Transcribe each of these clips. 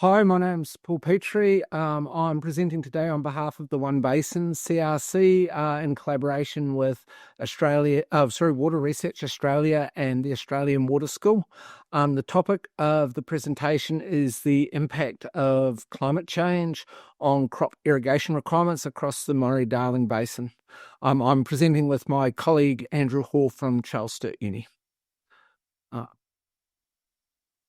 Hi, my name's Paul Petrie. I'm presenting today on behalf of the OneBasin CRC in collaboration with Water Research Australia and the Australian Water School. The topic of the presentation is the impact of climate change on crop irrigation requirements across the Murray-Darling Basin. I'm presenting with my colleague Andrew Hall from Charles Sturt Uni.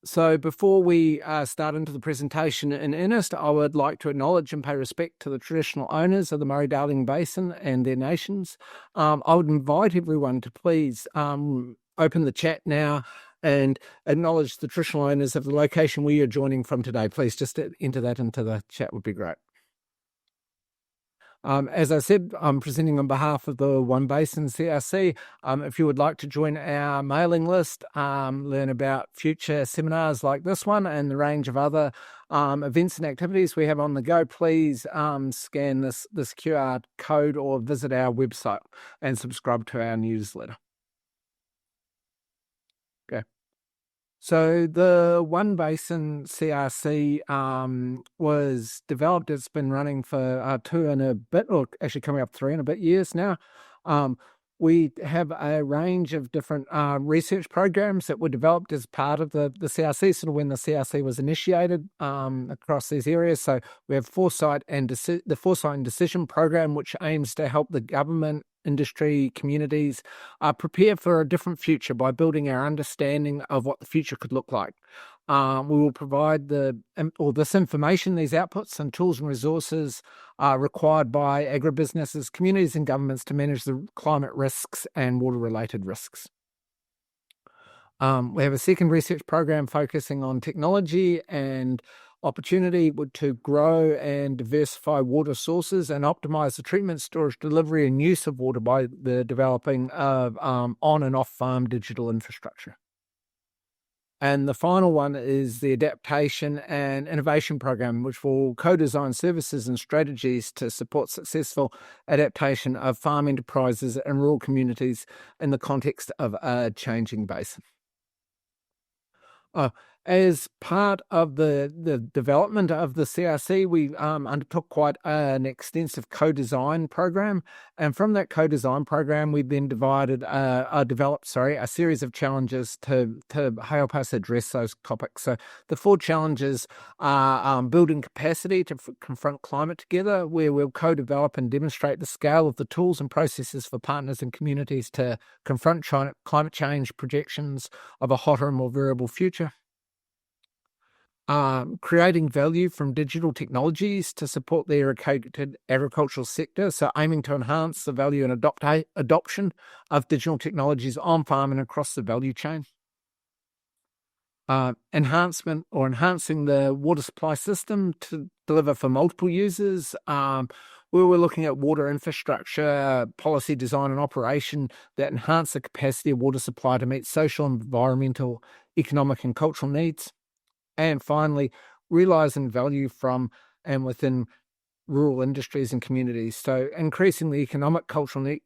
So before we start into the presentation in earnest, I would like to acknowledge and pay respect to the traditional owners of the Murray-Darling Basin and their nations. I would invite everyone to please open the chat now and acknowledge the traditional owners of the location where you're joining from today. Please just enter that into the chat would be great. As I said, I'm presenting on behalf of the OneBasin CRC. If you would like to join our mailing list, learn about future seminars like this one and the range of other events and activities we have on the go, please scan this QR code or visit our website and subscribe to our newsletter. Okay. So the OneBasin CRC was developed. It's been running for 2 and a bit, or actually coming up 3 and a bit years now. We have a range of different research programs that were developed as part of the CRC, sort of when the CRC was initiated across these areas. So we have Foresight and the Foresight and Decision program, which aims to help the government, industry, communities prepare for a different future by building our understanding of what the future could look like. We will provide this information, these outputs and tools and resources required by agribusinesses, communities and governments to manage the climate risks and water-related risks. We have a second research program focusing on technology and opportunity to grow and diversify water sources and optimize the treatment, storage, delivery and use of water by the developing of on and off farm digital infrastructure. And the final one is the Adaptation and Innovation Program, which will co-design services and strategies to support successful adaptation of farm enterprises and rural communities in the context of a changing basin. As part of the development of the CRC, we undertook quite an extensive co-design program, and from that co-design program, we then developed a series of challenges to help us address those topics. So the 4 challenges are building capacity to confront climate together, where we'll co-develop and demonstrate the scale of the tools and processes for partners and communities to confront climate change projections of a hotter and more variable future. Creating value from digital technologies to support the irrigated agricultural sector, so aiming to enhance the value and adoption of digital technologies on farm and across the value chain. Enhancing the water supply system to deliver for multiple users. We were looking at water infrastructure, policy design and operation that enhance the capacity of water supply to meet social, environmental, economic and cultural needs. And finally, realising value from and within rural industries and communities. So increasing the economic, cultural,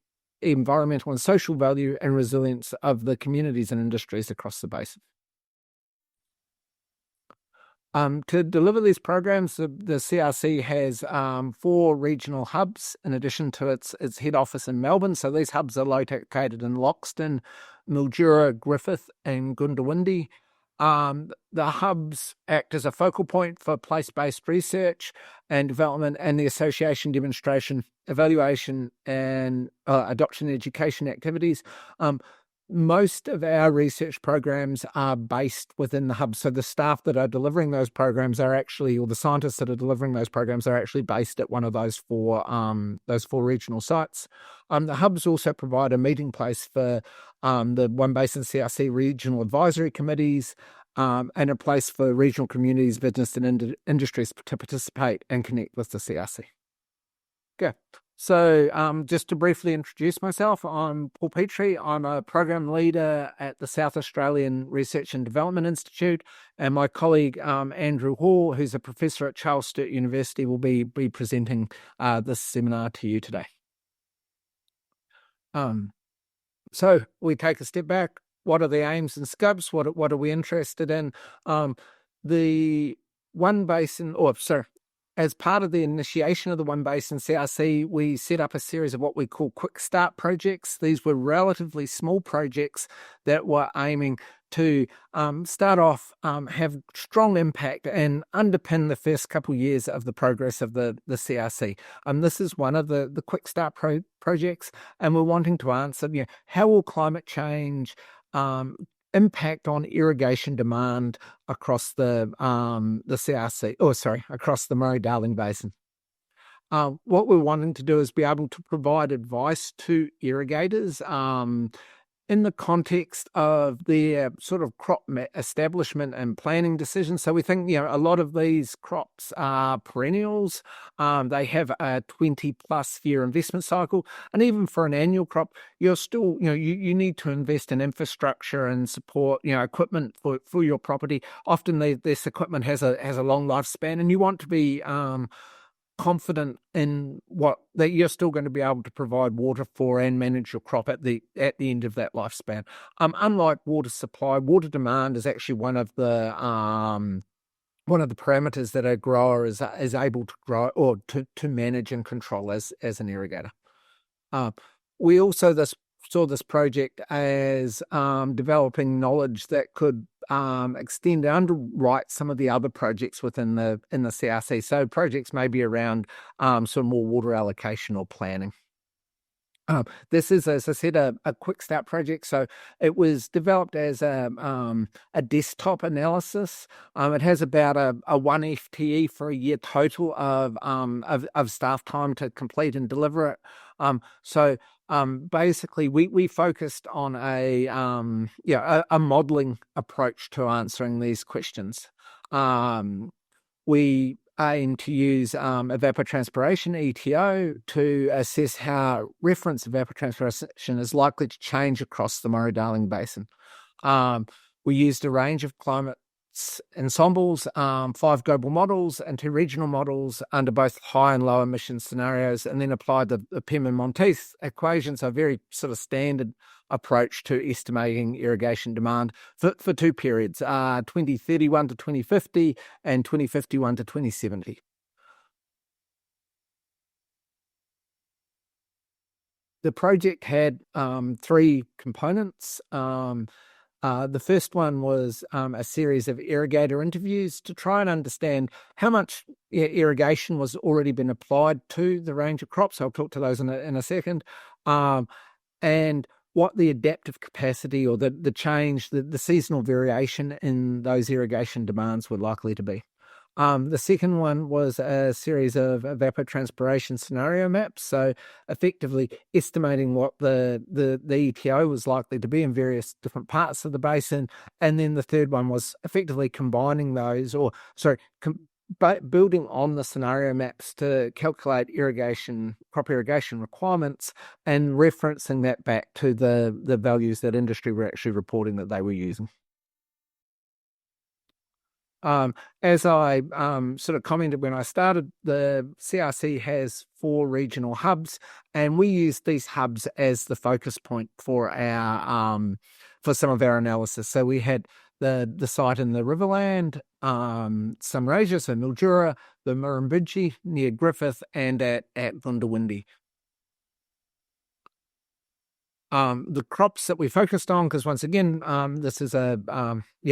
environmental and social value and resilience of the communities and industries across the basin. To deliver these programs, the CRC has 4 regional hubs in addition to its head office in Melbourne. So these hubs are located in Loxton, Mildura, Griffith and Goondiwindi. The hubs act as a focal point for place-based research and development and the association demonstration, evaluation and adoption education activities. Most of our research programs are based within the hub. So the staff that are delivering those programs are actually, or the scientists that are delivering those programs are actually based at one of those 4 regional sites. The hubs also provide a meeting place for the OneBasin CRC regional advisory committees and a place for regional communities, business and industries to participate and connect with the CRC. Okay. So just to briefly introduce myself, I'm Paul Petrie. I'm a program leader at the South Australian Research and Development Institute, and my colleague Andrew Hall, who's a professor at Charles Sturt University, will be presenting this seminar to you today. So we take a step back. What are the aims and scopes? What are we interested in? The as part of the initiation of the OneBasin CRC, we set up a series of what we call quick start projects. These were relatively small projects that were aiming to start off, have strong impact and underpin the first couple of years of the progress of the CRC. This is one of the quick start projects, and we're wanting to answer, how will climate change impact on irrigation demand across the CRC, across the Murray-Darling Basin. What we're wanting to do is be able to provide advice to irrigators in the context of their sort of crop establishment and planning decisions. So we think, a lot of these crops are perennials. They have a 20 plus year investment cycle. And even for an annual crop, you're still, you need to invest in infrastructure and support, equipment for your property. Often this equipment has a long lifespan, and you want to be confident in that you're still going to be able to provide water for and manage your crop at the end of that lifespan. Unlike water supply, water demand is actually one of the parameters that a grower is able to grow or to manage and control as an irrigator. We also saw this project as developing knowledge that could extend and underwrite some of the other projects within the CRC. So projects may be around sort of more water allocation or planning. This is, as I said, a quick start project. So it was developed as a desktop analysis. It has about a 1 FTE for a year total of staff time to complete and deliver it. Basically, we focused on a modelling approach to answering these questions. We aim to use evapotranspiration, ETO, to assess how reference evapotranspiration is likely to change across the Murray-Darling Basin. We used a range of climate ensembles, 5 global models and 2 regional models under both high and low emission scenarios, and then applied the Pyrmont-Monteith equation, so a very sort of standard approach to estimating irrigation demand for 2 periods, 2031 to 2050 and 2051 to 2070. The project had 3 components. The first one was a series of irrigator interviews to try and understand how much irrigation was already been applied to the range of crops. I'll talk to those in a second. And what the adaptive capacity or the change, the seasonal variation in those irrigation demands were likely to be. The second one was a series of evapotranspiration scenario maps, so effectively estimating what the ETO was likely to be in various different parts of the basin. And then the third one was effectively combining those, building on the scenario maps to calculate crop irrigation requirements and referencing that back to the values that industry were actually reporting that they were using. As I sort of commented when I started, the CRC has 4 regional hubs, and we used these hubs as the focus point for for some of our analysis. So we had the site in the Riverland, Sunraysia, so Mildura, the Murrumbidgee near Griffith, and at Wundawindi. The crops that we focused on, because once again, this is a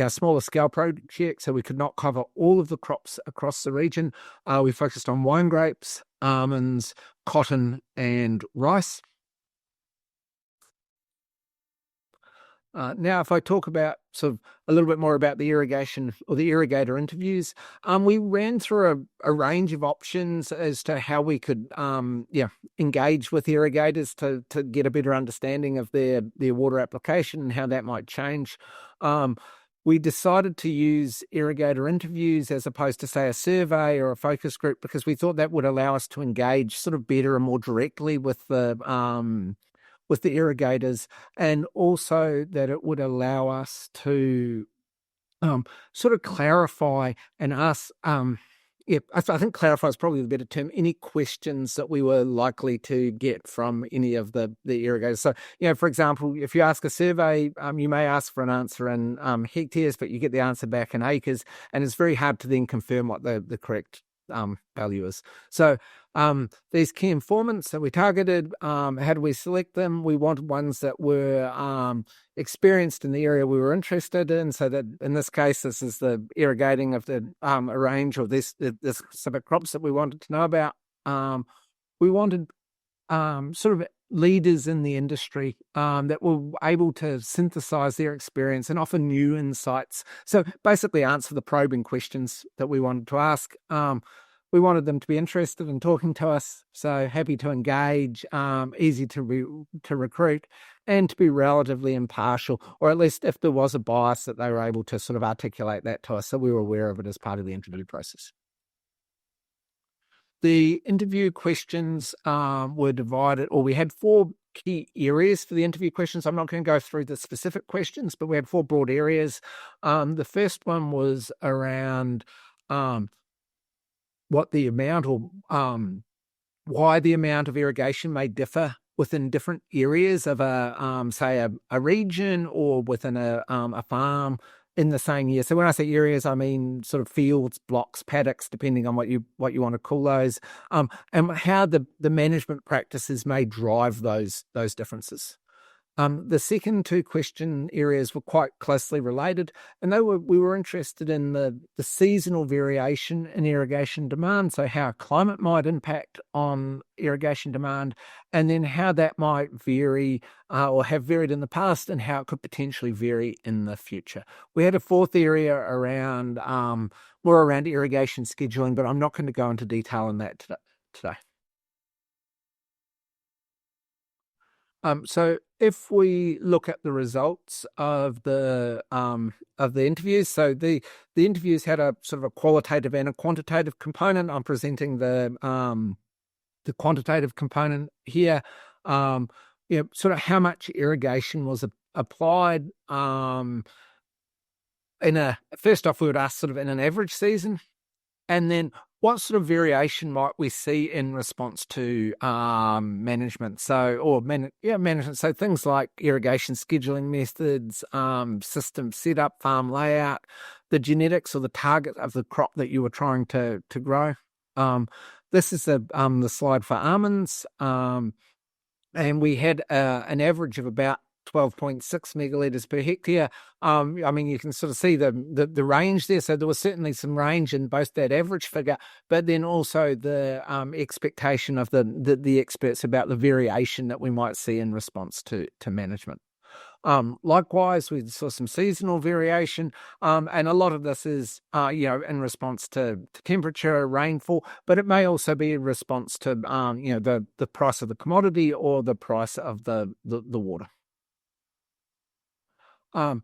smaller scale project, so we could not cover all of the crops across the region. We focused on wine grapes, almonds, cotton, and rice. Now, if I talk about sort of a little bit more about the irrigation or the irrigator interviews, we ran through a range of options as to how we could engage with irrigators to get a better understanding of their water application and how that might change. We decided to use irrigator interviews as opposed to, say, a survey or a focus group, because we thought that would allow us to engage sort of better and more directly with the irrigators, and also that it would allow us to sort of clarify and ask I think clarify is probably the better term. Any questions that we were likely to get from any of the irrigators. So, for example, if you ask a survey, you may ask for an answer in hectares, but you get the answer back in acres, and it's very hard to then confirm what the correct value is. So these key informants that we targeted, how do we select them? We wanted ones that were experienced in the area we were interested in. So that in this case, this is the irrigating of the a range of this specific crops that we wanted to know about. We wanted sort of leaders in the industry that were able to synthesize their experience and offer new insights. So basically answer the probing questions that we wanted to ask. We wanted them to be interested in talking to us, so happy to engage, easy to recruit, and to be relatively impartial, or at least if there was a bias that they were able to sort of articulate that to us, so we were aware of it as part of the interview process. The interview questions were divided, or we had 4 key areas for the interview questions. I'm not going to go through the specific questions, but we had 4 broad areas. The first one was around what the amount or why the amount of irrigation may differ within different areas of a region or within a farm in the same year. So when I say areas, I mean sort of fields, blocks, paddocks, depending on what you want to call those, and how the management practices may drive those differences. The second 2 question areas were quite closely related, and we were interested in the seasonal variation in irrigation demand, so how climate might impact on irrigation demand, and then how that might vary or have varied in the past, and how it could potentially vary in the future. We had a 4th area around more around irrigation scheduling, but I'm not going to go into detail on that today. So if we look at the results of the interviews, so the interviews had a sort of a qualitative and a quantitative component. I'm presenting the quantitative component here. Sort of how much irrigation was applied. First off, we would ask sort of in an average season, and then what sort of variation might we see in response to management? Management. So things like irrigation scheduling methods, system setup, farm layout, the genetics or the target of the crop that you were trying to grow. This is the slide for almonds, and we had an average of about 12.6 megalitres per hectare. You can sort of see the range there. So there was certainly some range in both that average figure, but then also the expectation of the experts about the variation that we might see in response to management. Likewise, we saw some seasonal variation, and a lot of this is, in response to temperature, rainfall, but it may also be in response to, the price of the commodity or the price of the water. A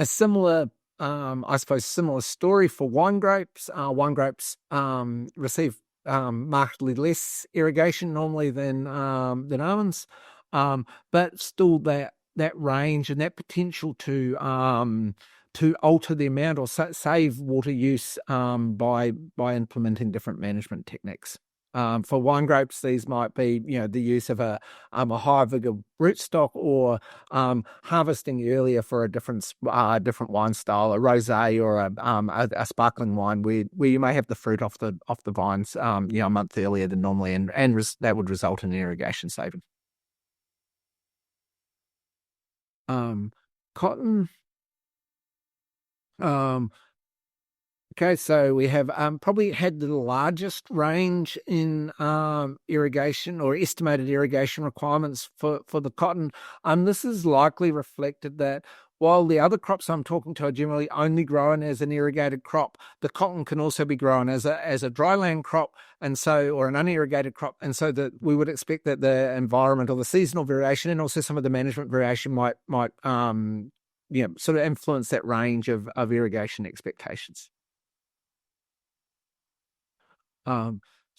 similar, similar story for wine grapes. Wine grapes receive markedly less irrigation normally than almonds, but still that range and that potential to alter the amount or save water use by implementing different management techniques. For wine grapes, these might be, the use of a high vigor rootstock, or harvesting earlier for a different wine style, a rosé or a sparkling wine, where you may have the fruit off the vines, a month earlier than normally, and that would result in irrigation saving. Cotton. Okay, so we have probably had the largest range in irrigation or estimated irrigation requirements for the cotton. This is likely reflected that while the other crops I'm talking to are generally only grown as an irrigated crop, the cotton can also be grown as a dryland crop, or an unirrigated crop, and so that we would expect that the environment or the seasonal variation and also some of the management variation might sort of influence that range of irrigation expectations.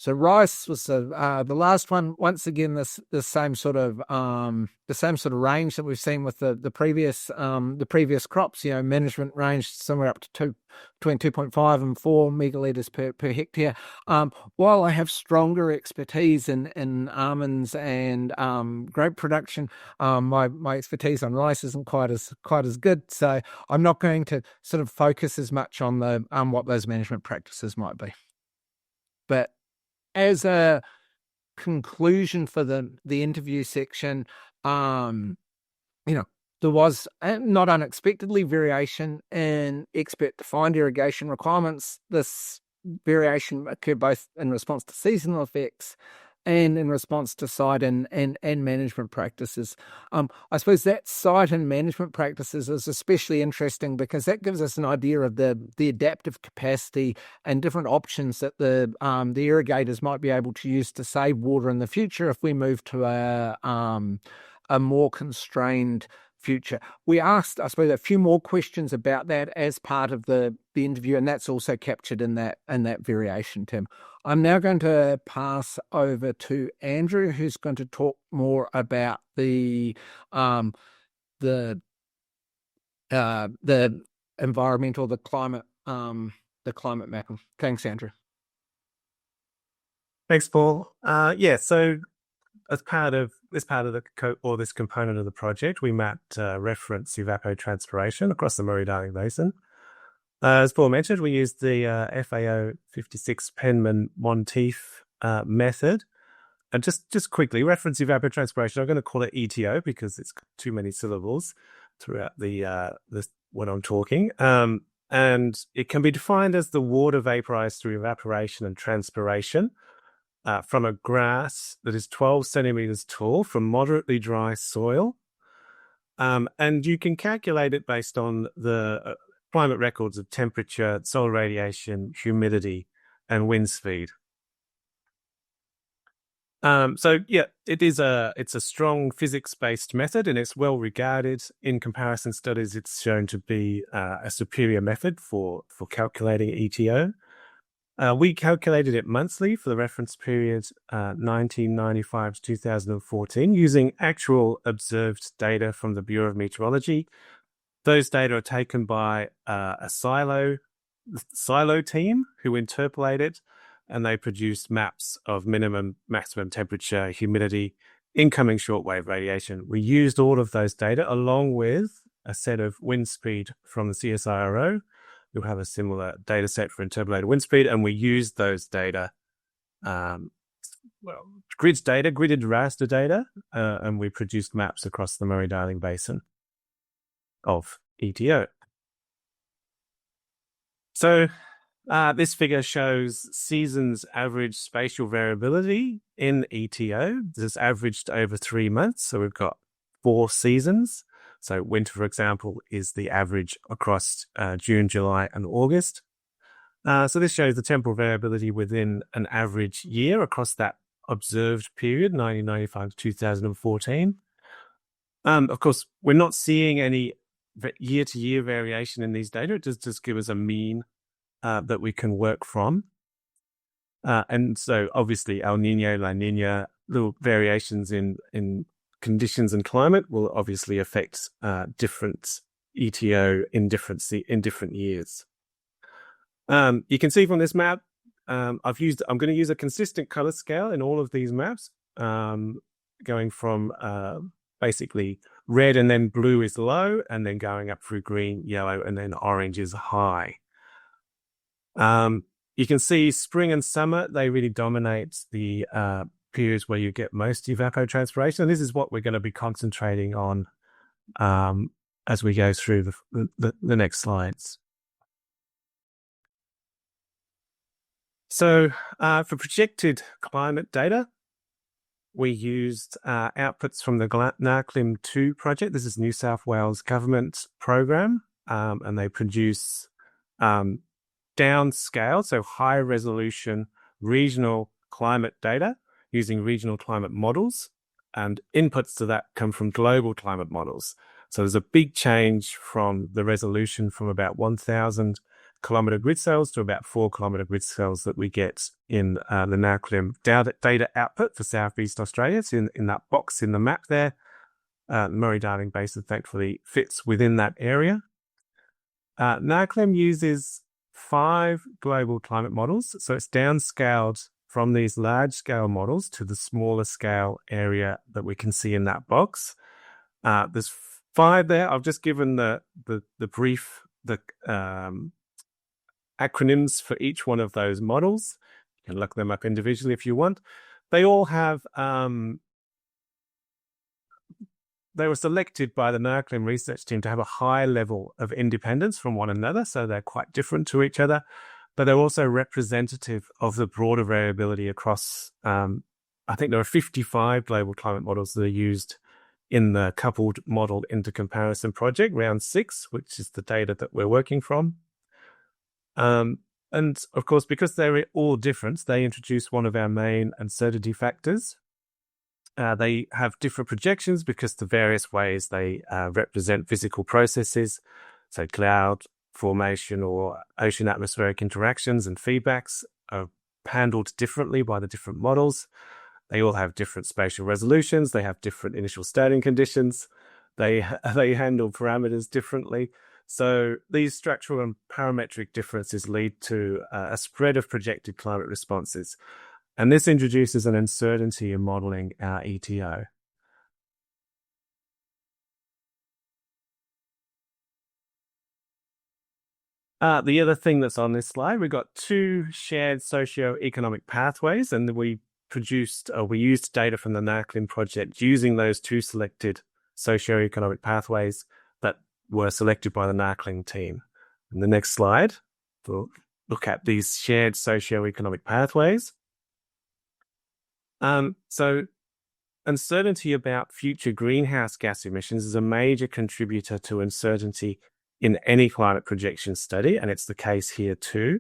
So rice was the last one. Once again, the same sort of range that we've seen with the previous crops. Management range somewhere up to between 2.5 and 4 megalitres per hectare. While I have stronger expertise in almonds and grape production, my expertise on rice isn't quite as good. So I'm not going to sort of focus as much on the what those management practices might be. But as a conclusion for the interview section, there was not unexpectedly variation in expert-defined irrigation requirements. This variation occurred both in response to seasonal effects and in response to site and management practices. I suppose that site and management practices is especially interesting because that gives us an idea of the adaptive capacity and different options that the irrigators might be able to use to save water in the future if we move to a more constrained future. We asked, I suppose, a few more questions about that as part of the interview, and that's also captured in that variation, Tim. I'm now going to pass over to Andrew, who's going to talk more about the environmental, the climate mapping. Thanks, Andrew. Thanks, Paul. So as part of this component of the project, we mapped reference evapotranspiration across the Murray-Darling Basin. As Paul mentioned, we used the FAO 56 Penman-Monteith method. And just quickly, reference evapotranspiration, I'm going to call it ETO because it's too many syllables throughout when I'm talking. And it can be defined as the water vaporized through evaporation and transpiration from a grass that is 12 centimeters tall from moderately dry soil. And you can calculate it based on the climate records of temperature, solar radiation, humidity, and wind speed. It's a strong physics-based method, and it's well regarded. In comparison studies, it's shown to be a superior method for calculating ETO. We calculated it monthly for the reference period 1995 to 2014 using actual observed data from the Bureau of Meteorology. Those data are taken by a silo team who interpolate it, and they produce maps of minimum, maximum temperature, humidity, incoming shortwave radiation. We used all of those data along with a set of wind speed from the CSIRO, who have a similar data set for interpolated wind speed, and we used those data, gridded raster data, and we produced maps across the Murray-Darling Basin of ETO. So this figure shows seasons average spatial variability in ETO. This is averaged over 3 months. So we've got 4 seasons. So winter, for example, is the average across June, July, and August. So this shows the temporal variability within an average year across that observed period, 1995 to 2014. Of course, we're not seeing any year-to-year variation in these data. It does just give us a mean that we can work from. And so obviously El Nino, La Nina, little variations in conditions and climate will obviously affect different ETO in different years. You can see from this map, I'm going to use a consistent color scale in all of these maps, going from basically red and then blue is low, and then going up through green, yellow, and then orange is high. You can see spring and summer, they really dominate the periods where you get most evapotranspiration. And this is what we're going to be concentrating on as we go through the next slides. So for projected climate data, we used outputs from the NACLIM 2 project. This is New South Wales government program, and they produce downscale, so high resolution regional climate data using regional climate models, and inputs to that come from global climate models. So there's a big change from the resolution from about 1,000 kilometre grid cells to about 4 kilometre grid cells that we get in the NACLIM data output for Southeast Australia. It's in that box in the map there. Murray-Darling Basin thankfully fits within that area. NACLIM uses 5 global climate models, so it's downscaled from these large-scale models to the smaller scale area that we can see in that box. There's 5 there. I've just given the brief, the acronyms for each one of those models. You can look them up individually if you want. They all have they were selected by the NACLIM research team to have a high level of independence from one another, so they're quite different to each other, but they're also representative of the broader variability across, I think there are 55 global climate models that are used in the coupled model intercomparison project, round 6, which is the data that we're working from. And of course, because they're all different, they introduce one of our main uncertainty factors. They have different projections because the various ways they represent physical processes, so cloud formation or ocean atmospheric interactions and feedbacks, are handled differently by the different models. They all have different spatial resolutions. They have different initial starting conditions. They handle parameters differently. So these structural and parametric differences lead to a spread of projected climate responses. And this introduces an uncertainty in modeling our ETO. The other thing that's on this slide, we've got 2 shared socioeconomic pathways, and we used data from the NACLIM project using those 2 selected socioeconomic pathways that were selected by the NACLIM team. In the next slide, we'll look at these shared socioeconomic pathways. So uncertainty about future greenhouse gas emissions is a major contributor to uncertainty in any climate projection study, and it's the case here too.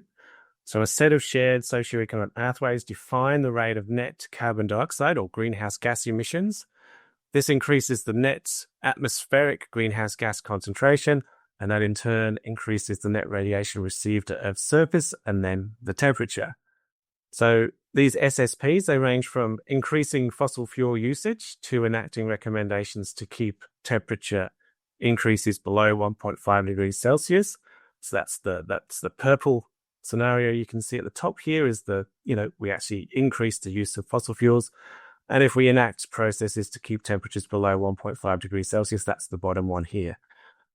So a set of shared socioeconomic pathways define the rate of net carbon dioxide or greenhouse gas emissions. This increases the net atmospheric greenhouse gas concentration, and that in turn increases the net radiation received at Earth's surface and then the temperature. So these SSPs, they range from increasing fossil fuel usage to enacting recommendations to keep temperature increases below 1.5 degrees Celsius. So that's the purple scenario you can see at the top here is we actually increase the use of fossil fuels. And if we enact processes to keep temperatures below 1.5 degrees Celsius, that's the bottom one here.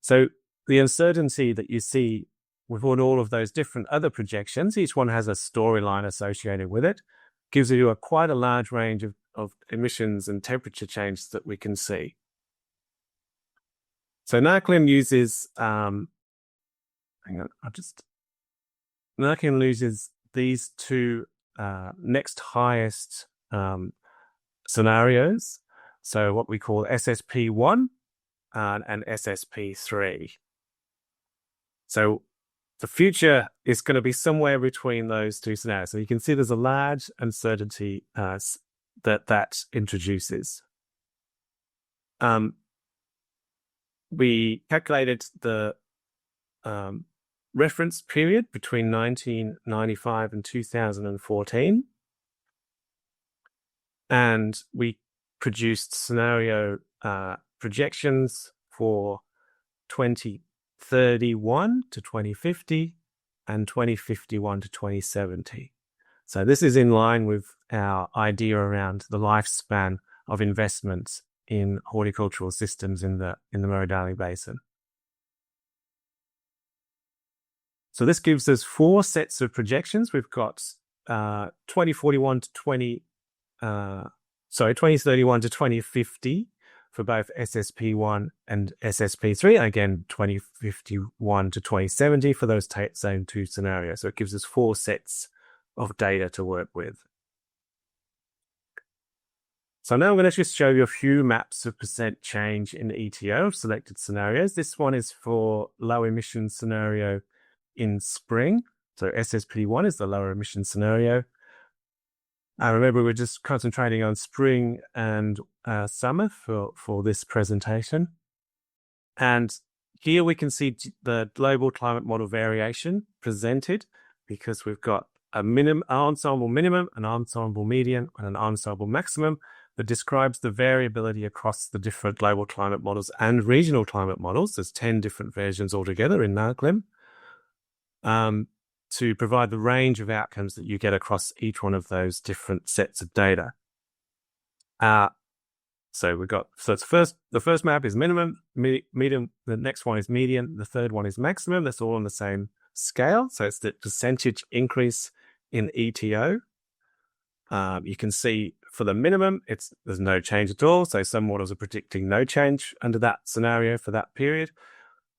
So the uncertainty that you see within all of those different other projections, each one has a storyline associated with it, gives you quite a large range of emissions and temperature changes that we can see. So NACLIM uses, NACLIM uses these 2 next highest scenarios. So what we call SSP1 and SSP3. So the future is going to be somewhere between those 2 scenarios. So you can see there's a large uncertainty that introduces. We calculated the reference period between 1995 and 2014. And we produced scenario projections for 2031 to 2050 and 2051 to 2070. So this is in line with our idea around the lifespan of investments in horticultural systems in the Murray-Darling Basin. So this gives us 4 sets of projections. We've got 2031 to 2031 to 2050 for both SSP1 and SSP3, and again 2051 to 2070 for those same 2 scenarios. So it gives us 4 sets of data to work with. So now I'm going to just show you a few maps of percent change in ETO of selected scenarios. This one is for low emission scenario in spring. So SSP1 is the lower emission scenario. Remember, we're just concentrating on spring and summer for this presentation. And here we can see the global climate model variation presented because we've got an ensemble minimum, an ensemble median, and an ensemble maximum that describes the variability across the different global climate models and regional climate models. There's 10 different versions altogether in NARCLIM to provide the range of outcomes that you get across each one of those different sets of data. So the first map is minimum, median, the next one is median, the third one is maximum. That's all on the same scale. So it's the percentage increase in ETO. You can see for the minimum, there's no change at all. So some models are predicting no change under that scenario for that period.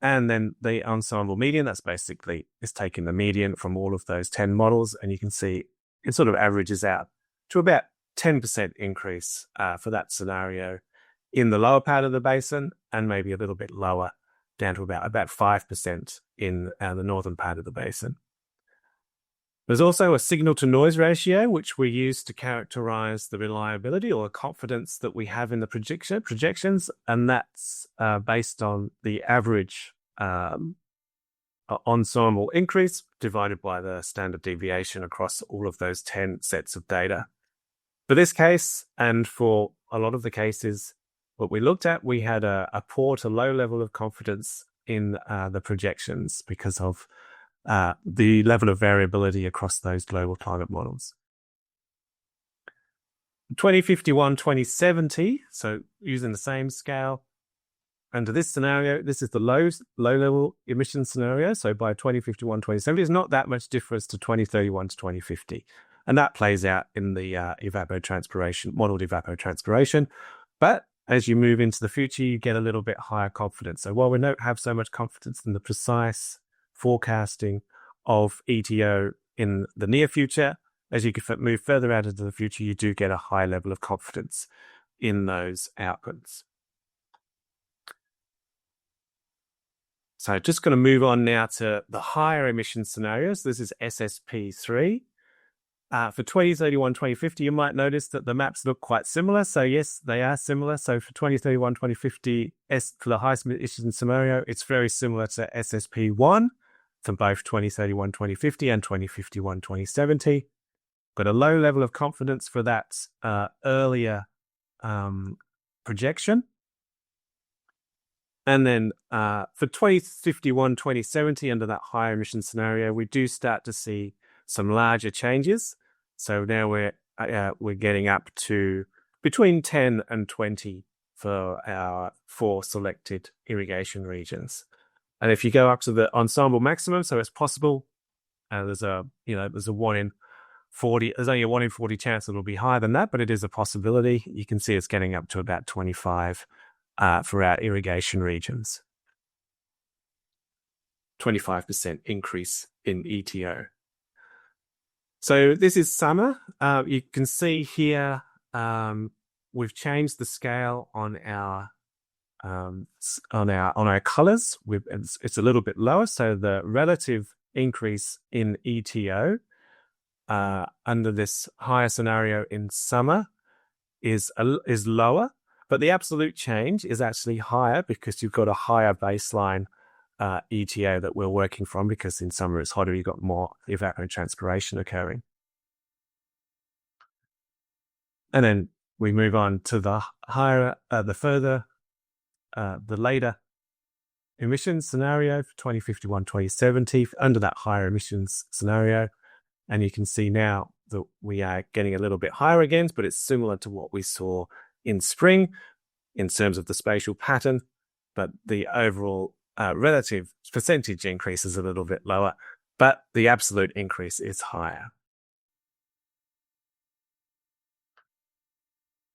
And then the ensemble median, it's taking the median from all of those 10 models. And you can see it sort of averages out to about 10% increase for that scenario in the lower part of the basin, and maybe a little bit lower, down to about 5% in the northern part of the basin. There's also a signal-to-noise ratio, which we use to characterize the reliability or confidence that we have in the projections, and that's based on the average ensemble increase divided by the standard deviation across all of those 10 sets of data. For this case, and for a lot of the cases what we looked at, we had a poor to low level of confidence in the projections because of the level of variability across those global climate models. 2051, 2070, so using the same scale. Under this scenario, this is the low level emission scenario. So by 2051, 2070, there's not that much difference to 2031 to 2050. And that plays out in the modeled evapotranspiration. But as you move into the future, you get a little bit higher confidence. So while we don't have so much confidence in the precise forecasting of ETO in the near future, as you move further out into the future, you do get a high level of confidence in those outputs. So just going to move on now to the higher emission scenarios. This is SSP3. For 2031, 2050, you might notice that the maps look quite similar. So yes, they are similar. So for 2031, 2050, for the highest emission scenario, it's very similar to SSP1 for both 2031, 2050 and 2051, 2070. Got a low level of confidence for that earlier projection. And then for 2051, 2070, under that higher emission scenario, we do start to see some larger changes. So now we're getting up to between 10 and 20 for our 4 selected irrigation regions. And if you go up to the ensemble maximum, so it's possible, there's a 1 in 40. There's only a 1 in 40 chance it'll be higher than that, but it is a possibility. You can see it's getting up to about 25 for our irrigation regions. 25% increase in ETO. So this is summer. You can see here we've changed the scale on our colors. It's a little bit lower, so the relative increase in ETO under this higher scenario in summer is lower, but the absolute change is actually higher because you've got a higher baseline ETO that we're working from, because in summer it's hotter, you've got more evapotranspiration occurring. And then we move on to the later emissions scenario for 2051, 2070 under that higher emissions scenario. And you can see now that we are getting a little bit higher again, but it's similar to what we saw in spring in terms of the spatial pattern, but the overall relative percentage increase is a little bit lower, but the absolute increase is higher.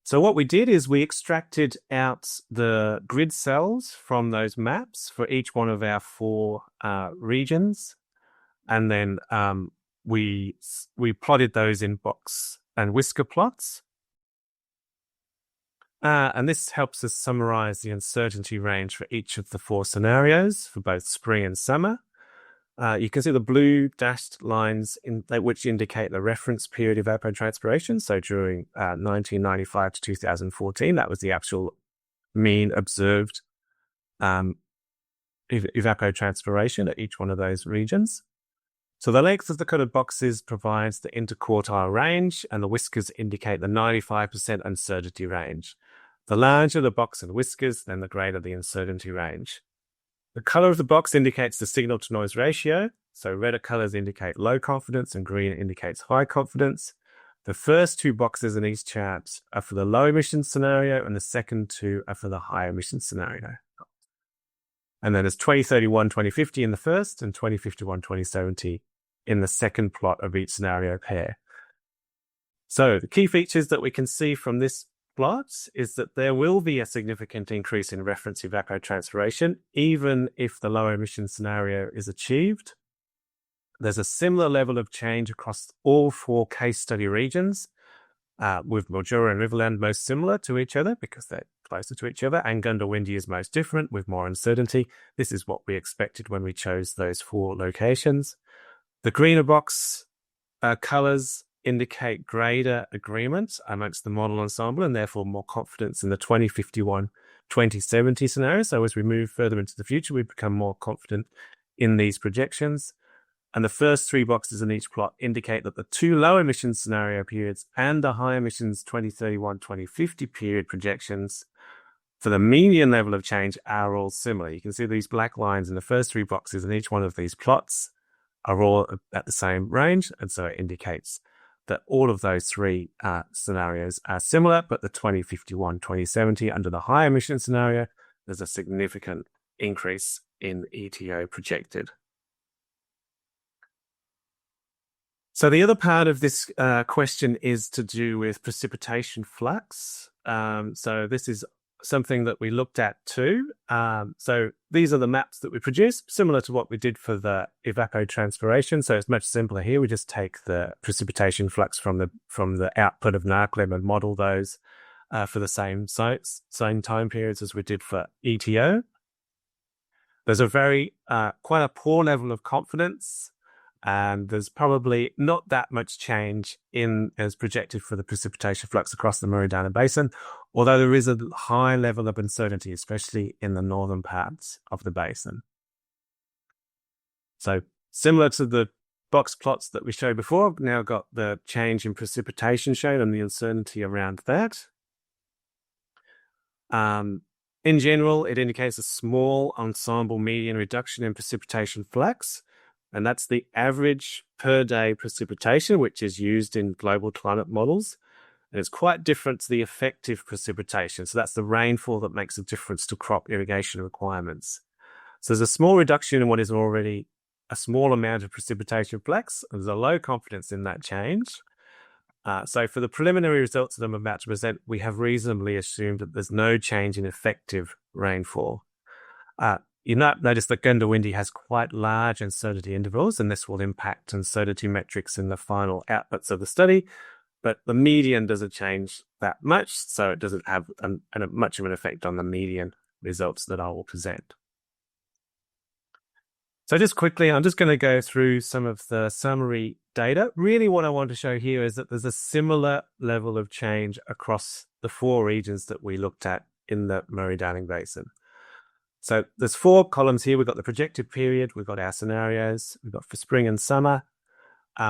So what we did is we extracted out the grid cells from those maps for each one of our 4 regions, and then we plotted those in box and whisker plots. And this helps us summarize the uncertainty range for each of the 4 scenarios for both spring and summer. You can see the blue dashed lines which indicate the reference period of evapotranspiration. So during 1995 to 2014, that was the actual mean observed evapotranspiration at each one of those regions. So the length of the colored boxes provides the interquartile range, and the whiskers indicate the 95% uncertainty range. The larger the box and whiskers, then the greater the uncertainty range. The color of the box indicates the signal-to-noise ratio. So redder colors indicate low confidence and green indicates high confidence. The first two boxes in each chart are for the low emission scenario, and the second two are for the high emission scenario. And then there's 2031, 2050 in the first, and 2051, 2070 in the second plot of each scenario pair. So the key features that we can see from this plot is that there will be a significant increase in reference evapotranspiration, even if the low emission scenario is achieved. There's a similar level of change across all four case study regions, with Mildura and Riverland most similar to each other because they're closer to each other, and Gundawindi is most different with more uncertainty. This is what we expected when we chose those four locations. The greener box colours indicate greater agreement amongst the model ensemble and therefore more confidence in the 2051, 2070 scenario. So as we move further into the future, we become more confident in these projections. And the first three boxes in each plot indicate that the two low emissions scenario periods and the high emissions 2031, 2050 period projections for the median level of change are all similar. You can see these black lines in the first three boxes in each one of these plots are all at the same range. And so it indicates that all of those three scenarios are similar, but the 2051, 2070 under the high emission scenario, there's a significant increase in ETO projected. So the other part of this question is to do with precipitation flux. So this is something that we looked at too. So these are the maps that we produced, similar to what we did for the evapotranspiration. So it's much simpler here. We just take the precipitation flux from the output of NARCLEM and model those for the same sites, same time periods as we did for ETO. There's a quite a poor level of confidence, and there's probably not that much change as projected for the precipitation flux across the Murray-Darling Basin, although there is a high level of uncertainty, especially in the northern parts of the basin. So similar to the box plots that we showed before, we've now got the change in precipitation shown and the uncertainty around that. In general, it indicates a small ensemble median reduction in precipitation flux, and that's the average per day precipitation, which is used in global climate models. And it's quite different to the effective precipitation. So that's the rainfall that makes a difference to crop irrigation requirements. So there's a small reduction in what is already a small amount of precipitation flux. There's a low confidence in that change. So for the preliminary results that I'm about to present, we have reasonably assumed that there's no change in effective rainfall. You notice that Gundawindi has quite large uncertainty intervals, and this will impact uncertainty metrics in the final outputs of the study. But the median doesn't change that much, so it doesn't have much of an effect on the median results that I will present. So just quickly, I'm just going to go through some of the summary data. Really what I want to show here is that there's a similar level of change across the four regions that we looked at in the Murray-Darling Basin. So there's four columns here. We've got the projected period, we've got our scenarios, we've got for spring and summer.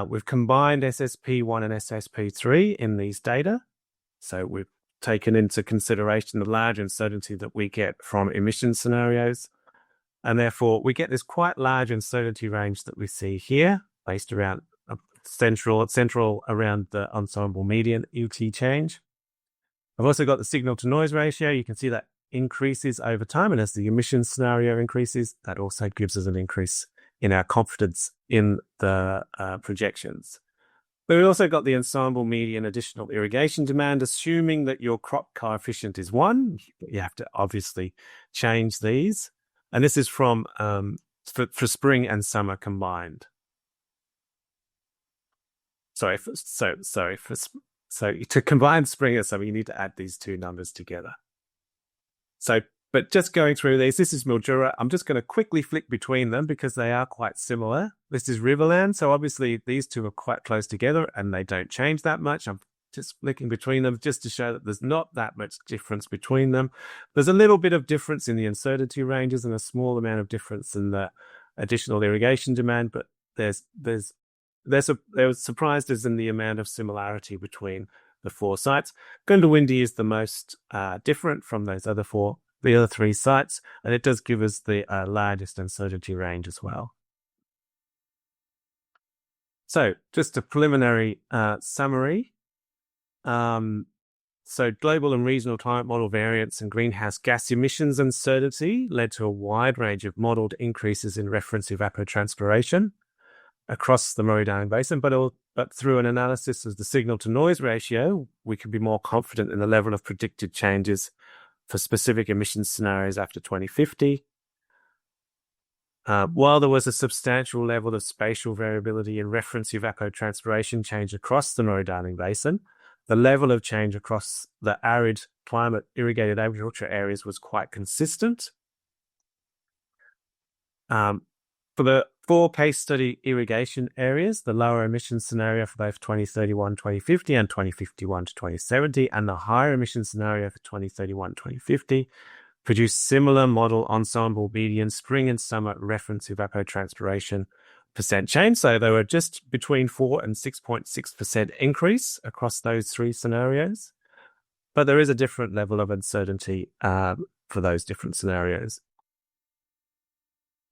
We've combined SSP1 and SSP3 in these data. So we've taken into consideration the large uncertainty that we get from emission scenarios. And therefore, we get this quite large uncertainty range that we see here, based around central around the ensemble median UT change. I've also got the signal to noise ratio. You can see that increases over time. And as the emission scenario increases, that also gives us an increase in our confidence in the projections. But we've also got the ensemble median additional irrigation demand, assuming that your crop coefficient is 1. You have to obviously change these. And this is from for spring and summer combined. So to combine spring and summer, you need to add these two numbers together. So, but just going through these, this is Mildura. I'm just going to quickly flick between them because they are quite similar. This is Riverland. So obviously these two are quite close together and they don't change that much. I'm just flicking between them just to show that there's not that much difference between them. There's a little bit of difference in the uncertainty ranges and a small amount of difference in the additional irrigation demand, but they were surprised as in the amount of similarity between the four sites. Goondiwindi is the most different from the other three sites, and it does give us the largest uncertainty range as well. So just a preliminary summary. So global and regional climate model variance and greenhouse gas emissions uncertainty led to a wide range of modelled increases in reference evapotranspiration across the Murray-Darling Basin, but through an analysis of the signal-to-noise ratio, we can be more confident in the level of predicted changes for specific emissions scenarios after 2050. While there was a substantial level of spatial variability in reference evapotranspiration change across the Murray-Darling Basin, the level of change across the arid climate irrigated agriculture areas was quite consistent. For the four case study irrigation areas, the lower emission scenario for both 2031-2050 and 2051-2070, and the higher emission scenario for 2031-2050, produced similar model ensemble median spring and summer reference evapotranspiration percent change. So they were just between 4 and 6.6% increase across those three scenarios. But there is a different level of uncertainty for those different scenarios.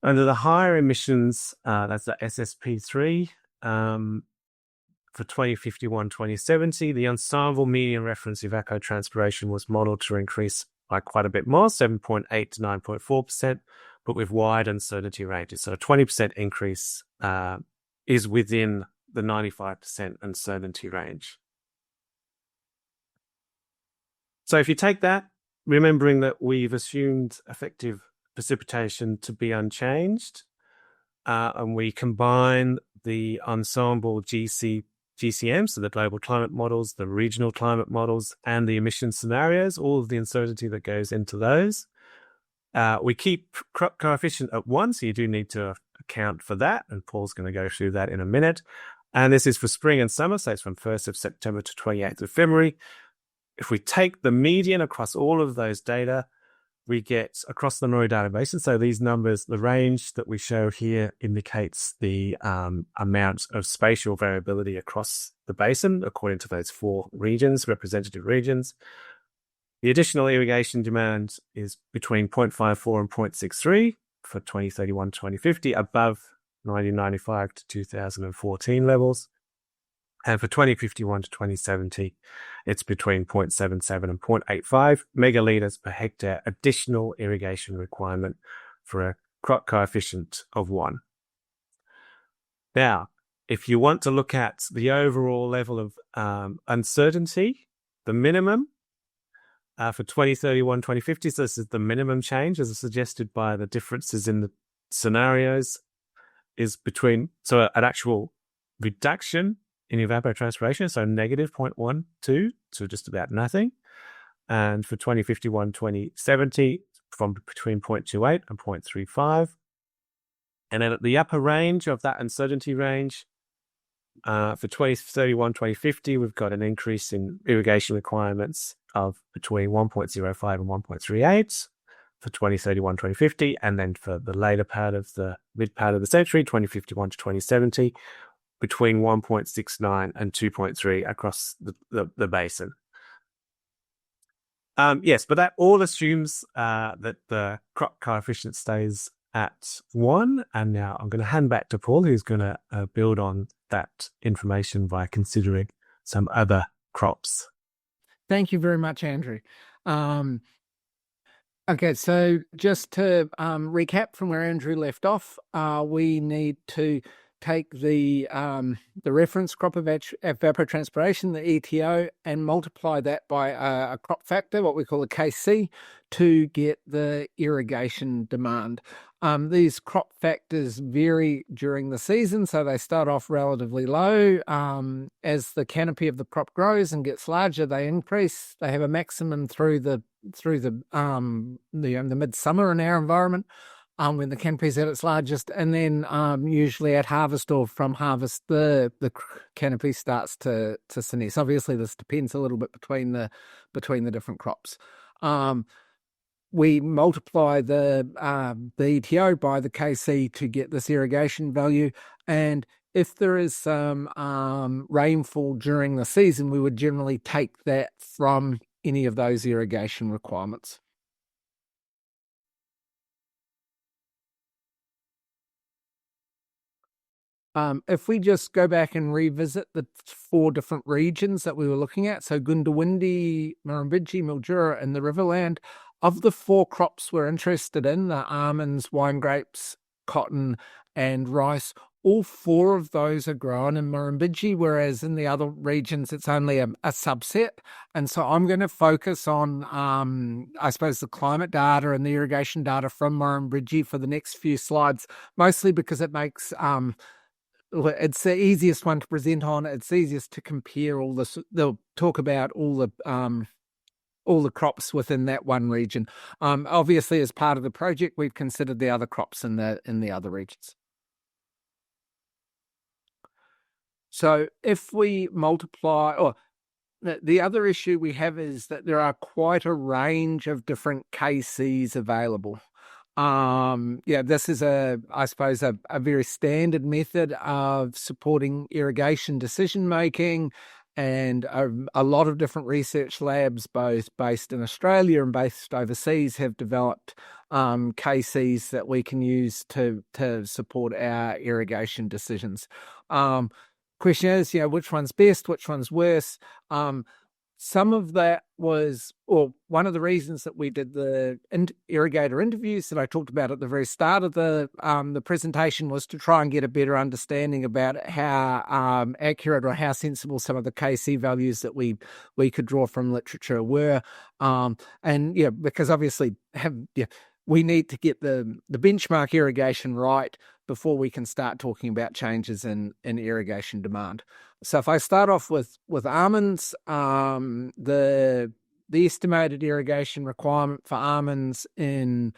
Under the higher emissions, that's the SSP3, for 2051-2070, the ensemble median reference evapotranspiration was modelled to increase by quite a bit more, 7.8 to 9.4%, but with wide uncertainty ranges. So a 20% increase is within the 95% uncertainty range. So if you take that, remembering that we've assumed effective precipitation to be unchanged, and we combine the ensemble GCM, so the global climate models, the regional climate models, and the emission scenarios, all of the uncertainty that goes into those. We keep crop coefficient at 1, so you do need to account for that, and Paul's going to go through that in a minute. And this is for spring and summer, so it's from 1st of September to 28th of February. If we take the median across all of those data, we get across the Murray-Darling Basin. So these numbers, the range that we show here indicates the amount of spatial variability across the basin according to those four regions, representative regions. The additional irrigation demand is between 0.54 and 0.63 for 2031-2050, above 1995 to 2014 levels. And for 2051 to 2070, it's between 0.77 and 0.85 megalitres per hectare additional irrigation requirement for a crop coefficient of 1. Now, if you want to look at the overall level of uncertainty, the minimum for 2031-2050, so this is the minimum change as suggested by the differences in the scenarios, is between, so an actual reduction in evapotranspiration, so negative 0.12, so just about nothing. And for 2051-2070, from between 0.28 and 0.35. And then at the upper range of that uncertainty range, for 2031-2050, we've got an increase in irrigation requirements of between 1.05 and 1.38 for 2031-2050. And then for the later part of the mid part of the century, 2051 to 2070, between 1.69 and 2.3 across the basin. Yes, but that all assumes that the crop coefficient stays at 1. And now I'm going to hand back to Paul, who's going to build on that information by considering some other crops. Thank you very much, Andrew. Okay, so just to recap from where Andrew left off, we need to take the reference crop evapotranspiration, the ETO, and multiply that by a crop factor, what we call a KC, to get the irrigation demand. These crop factors vary during the season, so they start off relatively low. As the canopy of the crop grows and gets larger, they increase. They have a maximum through the midsummer in our environment. when the canopy's at its largest, and then usually at harvest or from harvest, the canopy starts to senesce. Obviously, this depends a little bit between the different crops. We multiply the ETO by the KC to get this irrigation value, and if there is some rainfall during the season, we would generally take that from any of those irrigation requirements. If we just go back and revisit the 4 different regions that we were looking at, so Goondiwindi, Murrumbidgee, Mildura, and the Riverland, of the 4 crops we're interested in, the almonds, wine grapes, cotton, and rice, all 4 of those are grown in Murrumbidgee, whereas in the other regions it's only a subset. And so I'm going to focus on, I suppose, the climate data and the irrigation data from Murrumbidgee for the next few slides, mostly because it makes... it's the easiest one to present on. It's easiest to compare all this. They'll talk about all the crops within that one region. Obviously, as part of the project, we've considered the other crops in the other regions. So if we multiply, the other issue we have is that there are quite a range of different KCs available. This is I suppose a very standard method of supporting irrigation decision making, and a lot of different research labs, both based in Australia and based overseas, have developed KCs that we can use to support our irrigation decisions. Question is, which one's best, which one's worse? Some of that was, or one of the reasons that we did the Irrigator interviews that I talked about at the very start of the presentation was to try and get a better understanding about how accurate or how sensible some of the KC values that we could draw from literature were. Because obviously we need to get the benchmark irrigation right before we can start talking about changes in irrigation demand. So if I start off with almonds, the estimated irrigation requirement for almonds in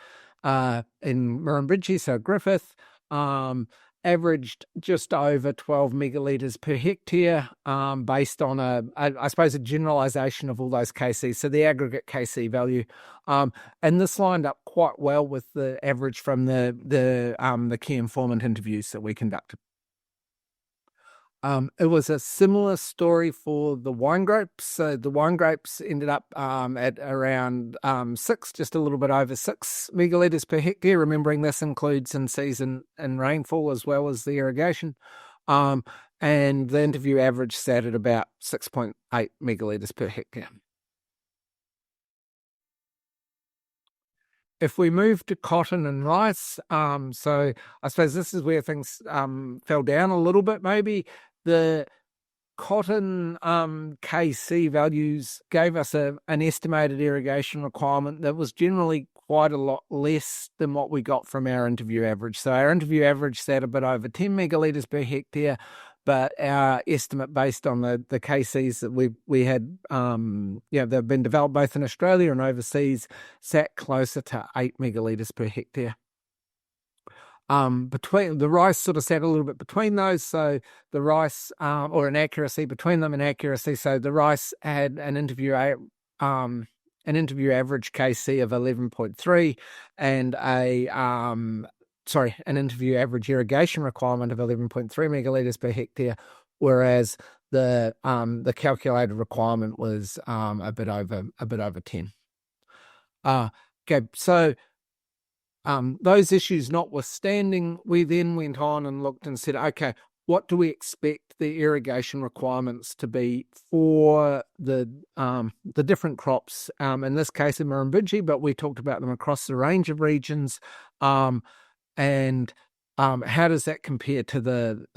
Murrumbidgee, so Griffith, averaged just over 12 megalitres per hectare, based on I suppose a generalisation of all those KCs, so the aggregate KC value, and this lined up quite well with the average from the key informant interviews that we conducted. It was a similar story for the wine grapes. So the wine grapes ended up at around 6, just a little bit over 6 megalitres per hectare, remembering this includes in-season and rainfall as well as the irrigation. And the interview average sat at about 6.8 megalitres per hectare. If we move to cotton and rice, so I suppose this is where things fell down a little bit maybe. The cotton KC values gave us an estimated irrigation requirement that was generally quite a lot less than what we got from our interview average. So our interview average sat a bit over 10 megalitres per hectare, but our estimate based on the KCs that we had, they've been developed both in Australia and overseas, sat closer to 8 megalitres per hectare. Between the rice sort of sat a little bit between those, so the rice or an accuracy between them, so the rice had an interview average KC of 11.3 and an interview average irrigation requirement of 11.3 megalitres per hectare, whereas the calculated requirement was a bit over 10. Okay, so those issues notwithstanding, we then went on and looked and said, okay, what do we expect the irrigation requirements to be for the different crops? In this case, in Murrumbidgee, but we talked about them across the range of regions. And how does that compare to the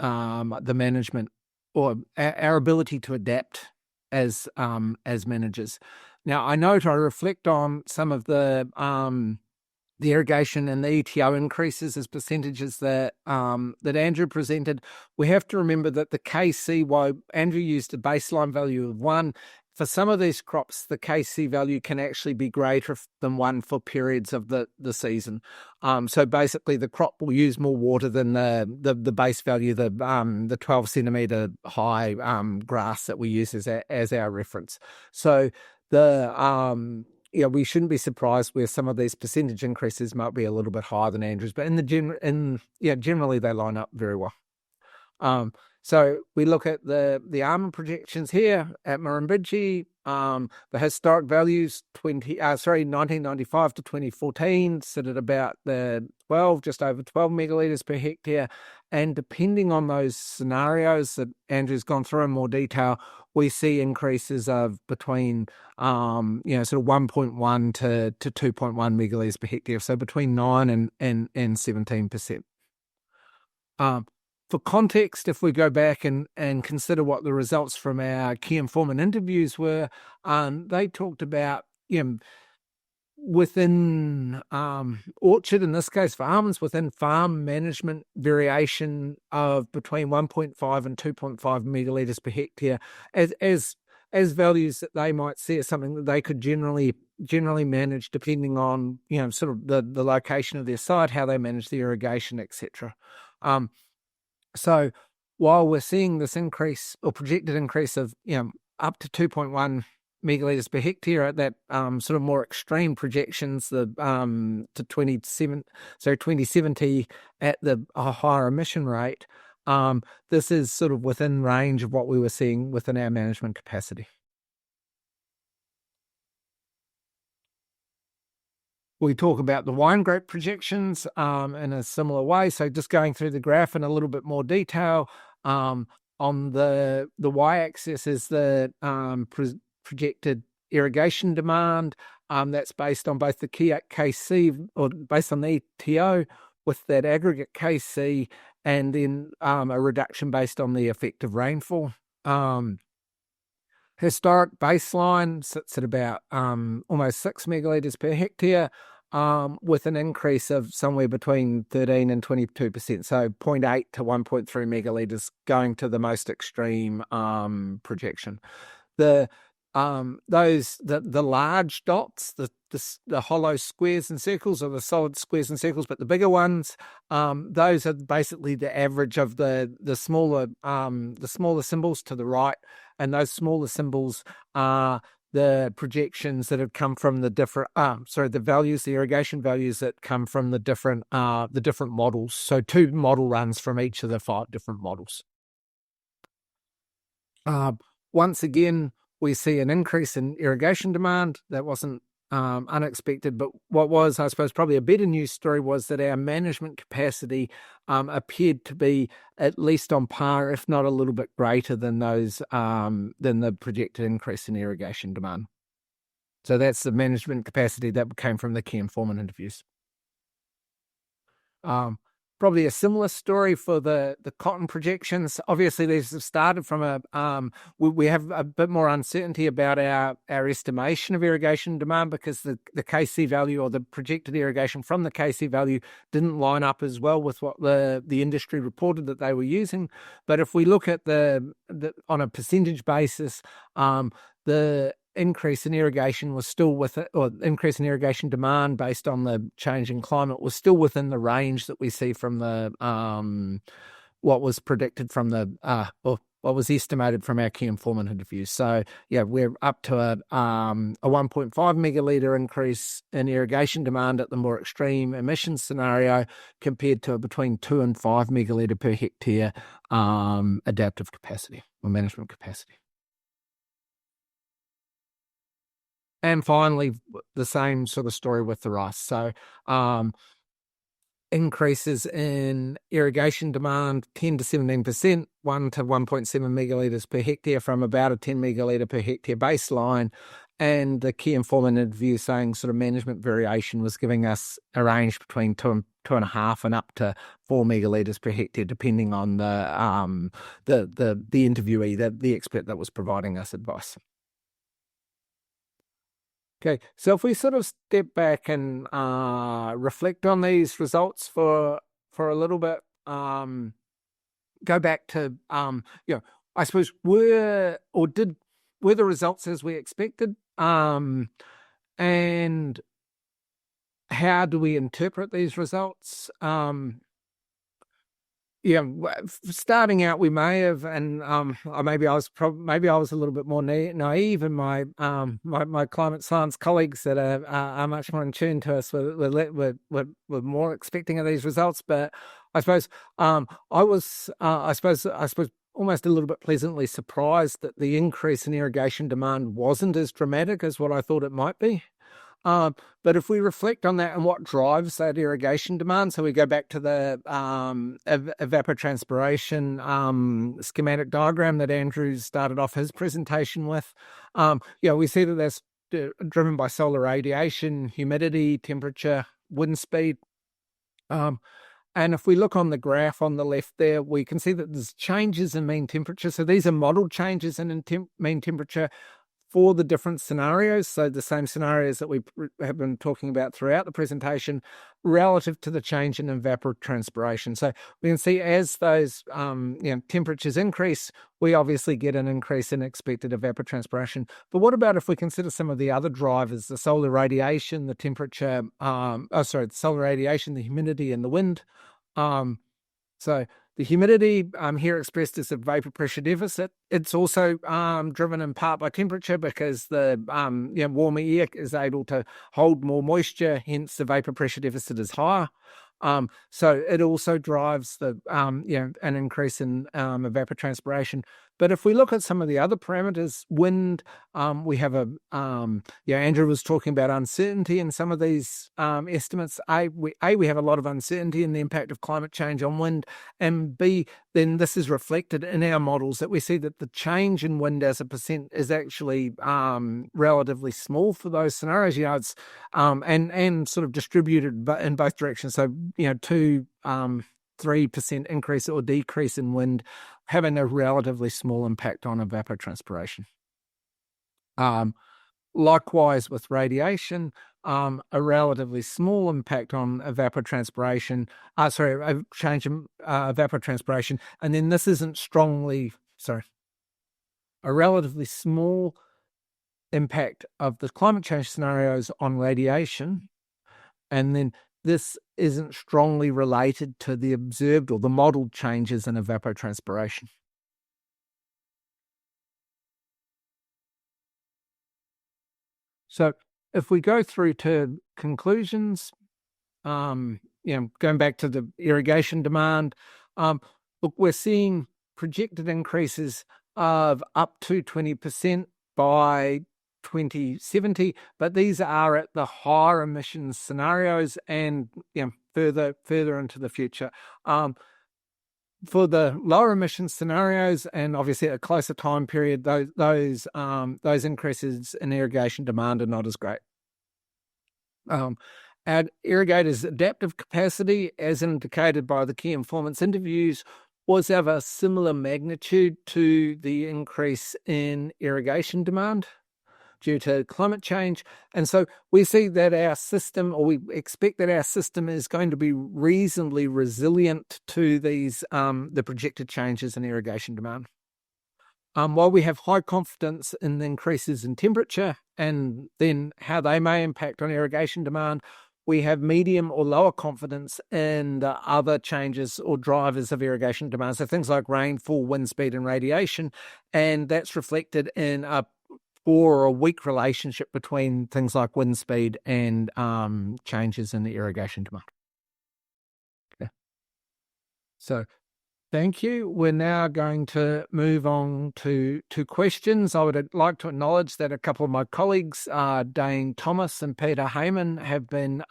management or our ability to adapt as managers? Now, I reflect on some of the irrigation and the ETO increases as percentages that Andrew presented. We have to remember that the KC, while Andrew used a baseline value of 1, for some of these crops, the KC value can actually be greater than 1 for periods of the season. So basically, the crop will use more water than the base value, the 12 centimeter high grass that we use as our reference. So we shouldn't be surprised where some of these percentage increases might be a little bit higher than Andrew's, but generally they line up very well. So we look at the almond projections here at Murrumbidgee. The historic values 1995 to 2014 sit at about just over 12 megalitres per hectare, and depending on those scenarios that Andrew's gone through in more detail, we see increases of between sort of 1.1 to 2.1 megalitres per hectare, so between 9 and 17%. For context, if we go back and consider what the results from our key informant interviews were, they talked about, within orchard, in this case for almonds, within farm management variation of between 1.5 and 2.5 megalitres per hectare as values that they might see as something that they could generally manage depending on, sort of the location of their site, how they manage the irrigation, etc. So while we're seeing this increase or projected increase of up to 2.1 megalitres per hectare at that sort of more extreme projections, to 2070 at a higher emission rate, this is sort of within range of what we were seeing within our management capacity. We talk about the wine grape projections in a similar way. So just going through the graph in a little bit more detail. On the y-axis is the projected irrigation demand. That's based on both the KC, or based on the ETO, with that aggregate KC, and then a reduction based on the effective rainfall. Historic baseline sits at about almost 6 megalitres per hectare, with an increase of somewhere between 13 and 22%, so 0.8 to 1.3 megalitres going to the most extreme projection. The large dots, the hollow squares and circles, or the solid squares and circles, but the bigger ones, those are basically the average of the smaller symbols to the right, and those smaller symbols are the projections that have come from the different, the irrigation values that come from the different models. So 2 model runs from each of the 5 different models. Once again, we see an increase in irrigation demand. That wasn't unexpected, but what was, I suppose, probably a better news story was that our management capacity appeared to be at least on par, if not a little bit greater than the projected increase in irrigation demand. So that's the management capacity that came from the key informant interviews. Probably a similar story for the cotton projections. Obviously, these have started from we have a bit more uncertainty about our estimation of irrigation demand, because the KC value, or the projected irrigation from the KC value, didn't line up as well with what the industry reported that they were using. But if we look at the on a percentage basis, the increase in irrigation was still increase in irrigation demand based on the change in climate was still within the range that we see from the what was predicted from or what was estimated from our key informant interviews. So we're up to a 1.5 megalitre increase in irrigation demand at the more extreme emissions scenario, compared to between 2 and 5 megalitre per hectare adaptive capacity or management capacity. And finally, the same sort of story with the rice. So increases in irrigation demand, 10 to 17%, 1 to 1.7 megalitres per hectare from about a 10 megalitre per hectare baseline. And the key informant interview saying sort of management variation was giving us a range between 2.5 and up to 4 megalitres per hectare, depending on the interviewee, the expert that was providing us advice. Okay, so if we sort of step back and reflect on these results for a little bit, go back to, I suppose, did were the results as we expected? And how do we interpret these results? Starting out, we may have, and maybe I was a little bit more naive, and my climate science colleagues that are much more in tune to us were more expecting of these results. But I suppose I was almost a little bit pleasantly surprised that the increase in irrigation demand wasn't as dramatic as what I thought it might be. But if we reflect on that and what drives that irrigation demand, so we go back to the evapotranspiration schematic diagram that Andrew started off his presentation with, we see that that's driven by solar radiation, humidity, temperature, wind speed. And if we look on the graph on the left there, we can see that there's changes in mean temperature. So these are modeled changes in mean temperature for the different scenarios, so the same scenarios that we have been talking about throughout the presentation, relative to the change in evapotranspiration. So we can see as those temperatures increase, we obviously get an increase in expected evapotranspiration. But what about if we consider some of the other drivers, the solar radiation, the temperature, the solar radiation, the humidity, and the wind? So the humidity here expressed as a vapor pressure deficit. It's also driven in part by temperature because the warmer air is able to hold more moisture, hence the vapor pressure deficit is higher. So it also drives the an increase in evapotranspiration. But if we look at some of the other parameters, wind, we have Andrew was talking about uncertainty in some of these estimates. We have a lot of uncertainty in the impact of climate change on wind, and B, then this is reflected in our models that we see that the change in wind as a percent is actually relatively small for those scenarios. It's and sort of distributed in both directions. So 2-3% increase or decrease in wind having a relatively small impact on evapotranspiration. Likewise with radiation, a relatively small impact on evapotranspiration, a change in evapotranspiration, and then this isn't a relatively small impact of the climate change scenarios on radiation, and then this isn't strongly related to the observed or the modeled changes in evapotranspiration. So if we go through to conclusions, going back to the irrigation demand, look, we're seeing projected increases of up to 20% by 2070, but these are at the higher emissions scenarios and further into the future. For the lower emissions scenarios and obviously a closer time period, those increases in irrigation demand are not as great. Our irrigators' adaptive capacity, as indicated by the key informants interviews, was of a similar magnitude to the increase in irrigation demand due to climate change. And so we see that our system, or we expect that our system, is going to be reasonably resilient to these the projected changes in irrigation demand. While we have high confidence in the increases in temperature and then how they may impact on irrigation demand, we have medium or lower confidence in the other changes or drivers of irrigation demand. So things like rainfall, wind speed, and radiation. And that's reflected in a poor or weak relationship between things like wind speed and changes in the irrigation demand. Okay. So thank you. We're now going to move on to questions. I would like to acknowledge that a couple of my colleagues, Dane Thomas and Peter Heyman, have been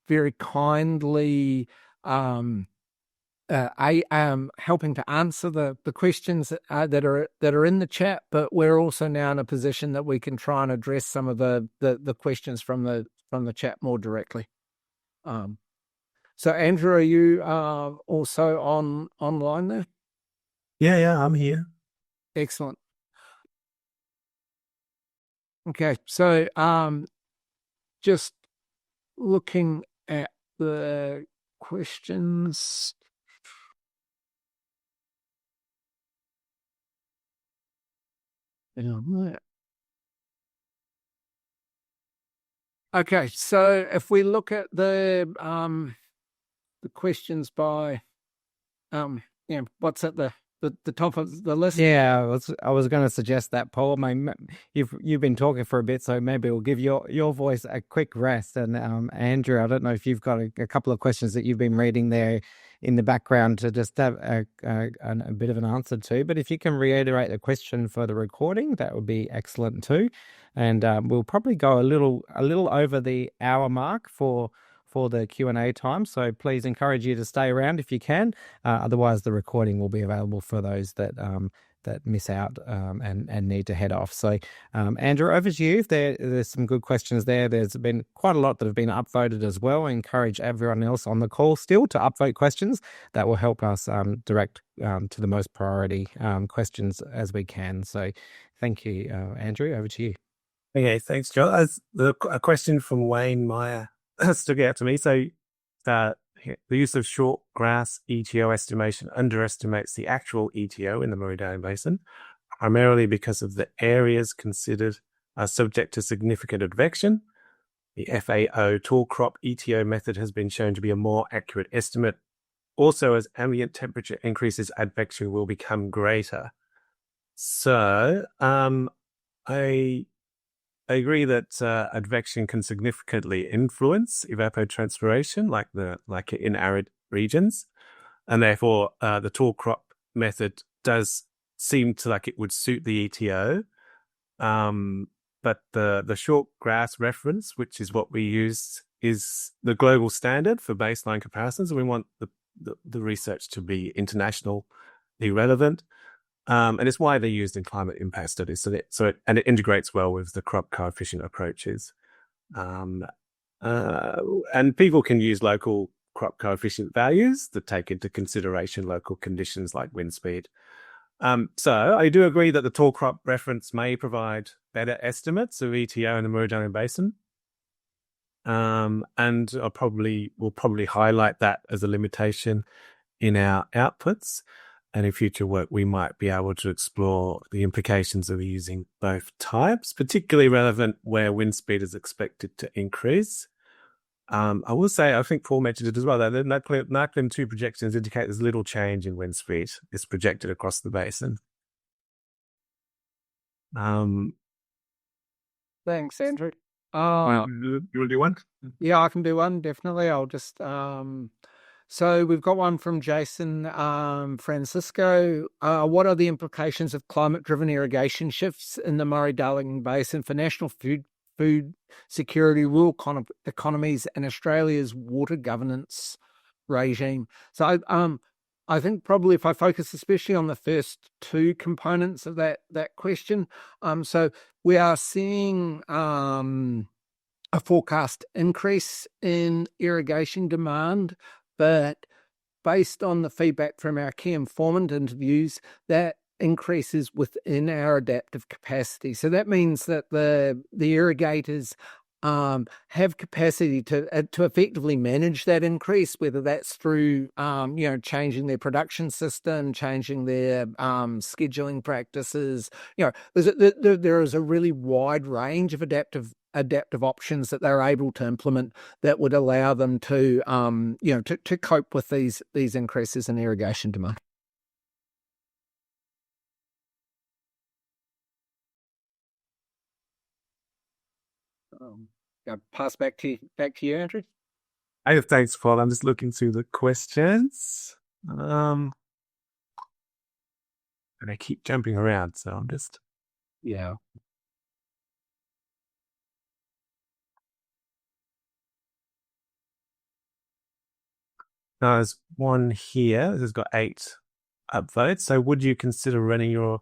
very kindly helping to answer the questions that are in the chat, but we're also now in a position that we can try and address some of the questions from the chat more directly. So Andrew, are you also online there? Yeah, I'm here. Excellent. Okay, so just looking at the questions. Yeah. Okay, so if we look at the questions by what's at the top of the list? Yeah, I was going to suggest that, Paul. You've been talking for a bit, so maybe we'll give your voice a quick rest. And Andrew, I don't know if you've got a couple of questions that you've been reading there in the background to just have a bit of an answer to. But if you can reiterate the question for the recording, that would be excellent too. And we'll probably go a little over the hour mark for the Q&A time. So please encourage you to stay around if you can. Otherwise, the recording will be available for those that miss out and need to head off. So, Andrew, over to you. There's some good questions there. There's been quite a lot that have been upvoted as well. I encourage everyone else on the call still to upvote questions. That will help us direct to the most priority questions as we can. So thank you, Andrew. Over to you. Okay, thanks, Joel. A question from Wayne Meyer stuck out to me. So the use of short grass ETO estimation underestimates the actual ETO in the Murray-Darling Basin, primarily because of the areas considered are subject to significant advection. The FAO tall crop ETO method has been shown to be a more accurate estimate. Also, as ambient temperature increases, advection will become greater. So I agree that advection can significantly influence evapotranspiration, like in arid regions, and therefore the tall crop method does seem to like it would suit the ETO. But the short grass reference, which is what we use, is the global standard for baseline comparisons, and we want the research to be internationally relevant. And it's widely used in climate impact studies. So it integrates well with the crop coefficient approaches. And people can use local crop coefficient values that take into consideration local conditions like wind speed. So I do agree that the tall crop reference may provide better estimates of ETO in the Murray-Darling Basin. And we'll probably highlight that as a limitation in our outputs. And in future work, we might be able to explore the implications of using both types, particularly relevant where wind speed is expected to increase. I will say, I think Paul mentioned it as well, that the NACLIM 2 projections indicate there's little change in wind speed. It's projected across the basin. Thanks, Andrew. You will do one? Yeah, I can do one, definitely. I'll just... So we've got one from Jason Francisco. What are the implications of climate-driven irrigation shifts in the Murray-Darling Basin for national food security, rural economies, and Australia's water governance regime? So I think probably if I focus especially on the first two components of that question, so we are seeing a forecast increase in irrigation demand, but based on the feedback from our key informant interviews, that increases within our adaptive capacity. So that means that the irrigators have capacity to effectively manage that increase, whether that's through changing their production system, changing their scheduling practices. There is a really wide range of adaptive options that they're able to implement that would allow them to to cope with these increases in irrigation demand. I'll pass back to you, Andrew. Thanks, Paul. I'm just looking through the questions. And I keep jumping around, so I'm just... Yeah. There's one here. This has got 8 upvotes. So would you consider running your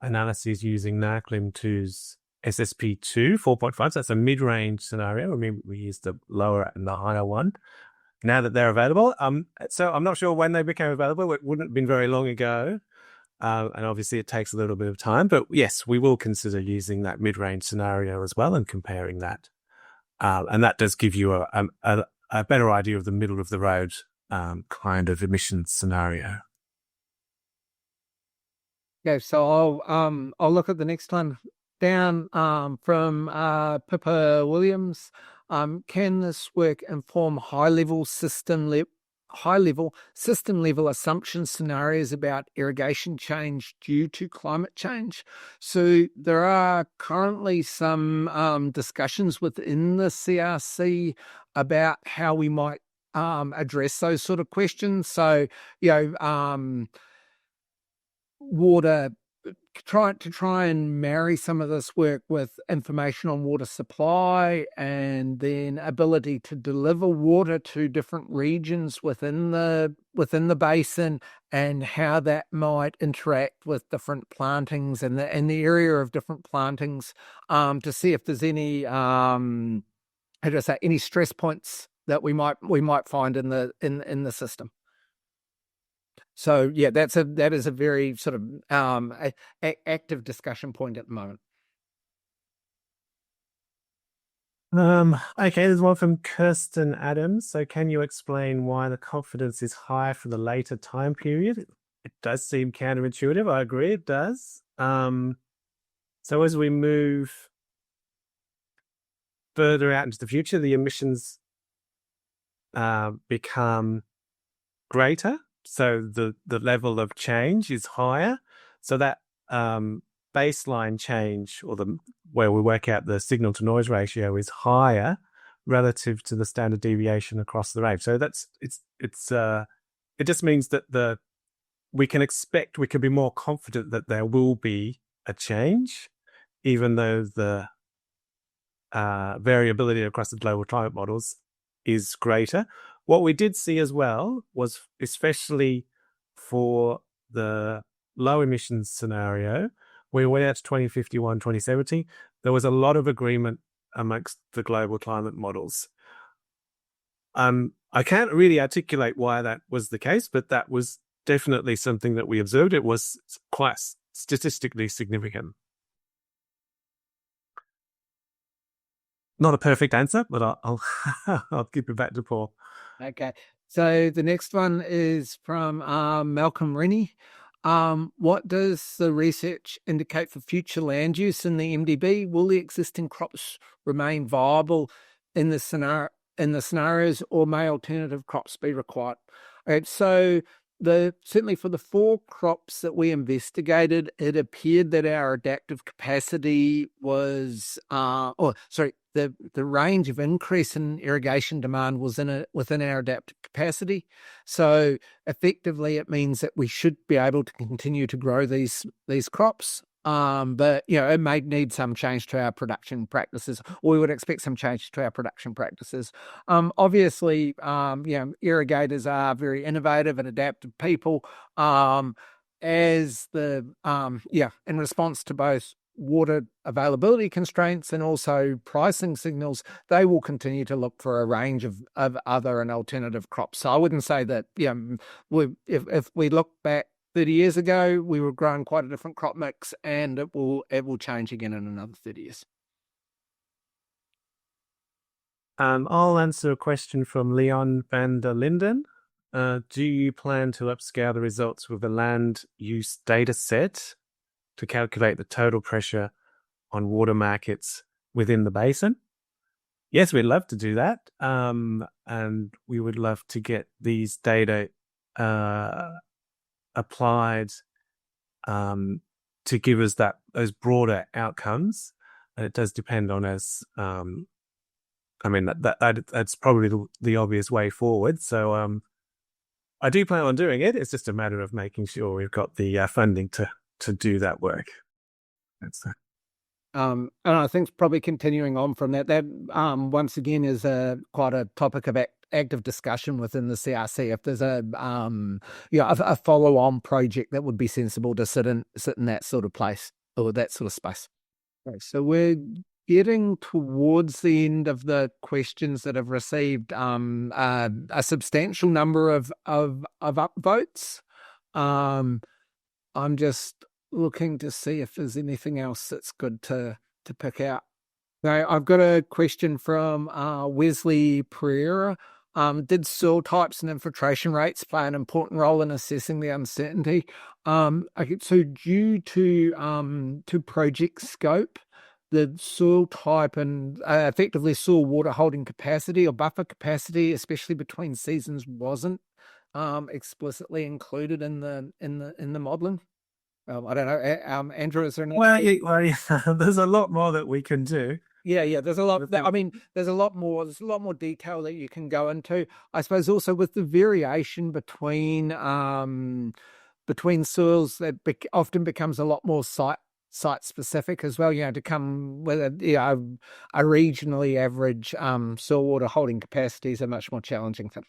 analyses using NACLIM 2's SSP2 4.5? So that's a mid-range scenario. I mean, we used the lower and the higher one. Now that they're available. So I'm not sure when they became available. It wouldn't have been very long ago. And obviously it takes a little bit of time. But yes, we will consider using that mid-range scenario as well and comparing that. And that does give you a better idea of the middle of the road kind of emissions scenario. Okay, so I'll look at the next one down from Pippa Williams. Can this work inform high level system level assumption scenarios about irrigation change due to climate change? So there are currently some discussions within the CRC about how we might address those sort of questions. So water, try and marry some of this work with information on water supply and then ability to deliver water to different regions within the basin, and how that might interact with different plantings and the area of different plantings, to see if there's any how do I say, any stress points that we might find in the system. So yeah, that is a very sort of active discussion point at the moment. Okay, there's one from Kirsten Adams. So can you explain why the confidence is high for the later time period? It does seem counterintuitive. I agree, it does. So as we move further out into the future, the emissions become greater. So the level of change is higher. So that baseline change, or where we work out the signal to noise ratio, is higher relative to the standard deviation across the range. So it just means that we can be more confident that there will be a change, even though the variability across the global climate models is greater. What we did see as well was, especially for the low emissions scenario, we went out to 2051, 2070, there was a lot of agreement amongst the global climate models. I can't really articulate why that was the case, but that was definitely something that we observed. It was quite statistically significant. Not a perfect answer, but I'll keep it back to Paul. Okay, so the next one is from Malcolm Rennie. What does the research indicate for future land use in the MDB? Will the existing crops remain viable in the scenarios, or may alternative crops be required? Okay, so certainly for the 4 crops that we investigated, it appeared that our adaptive capacity was, the range of increase in irrigation demand was within our adaptive capacity. So effectively, it means that we should be able to continue to grow these crops. But it may need some change to our production practices, or we would expect some change to our production practices. Obviously, irrigators are very innovative and adaptive people. In response to both water availability constraints and also pricing signals, they will continue to look for a range of other and alternative crops. So I wouldn't say that if we look back 30 years ago, we were growing quite a different crop mix, and it will change again in another 30 years. I'll answer a question from Leon van der Linden. Do you plan to upscale the results with a land use data set to calculate the total pressure on water markets within the basin? Yes, we'd love to do that. And we would love to get these data applied to give us those broader outcomes. And it does depend on us. That's probably the obvious way forward. So I do plan on doing it. It's just a matter of making sure we've got the funding to do that work. That's that. And I think probably continuing on from that once again is quite a topic of active discussion within the CRC. If there's a follow-on project that would be sensible to sit in that sort of place or that sort of space. Okay, so we're getting towards the end of the questions that have received a substantial number of upvotes. I'm just looking to see if there's anything else that's good to pick out. Now, I've got a question from Wesley Pereira. Did soil types and infiltration rates play an important role in assessing the uncertainty? So due to project scope, the soil type and effectively soil water holding capacity or buffer capacity, especially between seasons, wasn't explicitly included in the modelling. I don't know, Andrew, is there any? Yeah, there's a lot more that we can do. Yeah. There's a lot. There's a lot more. There's a lot more detail that you can go into. I suppose also with the variation between soils, that often becomes a lot more site specific as well. To come with a regionally average soil water holding capacity is a much more challenging thing.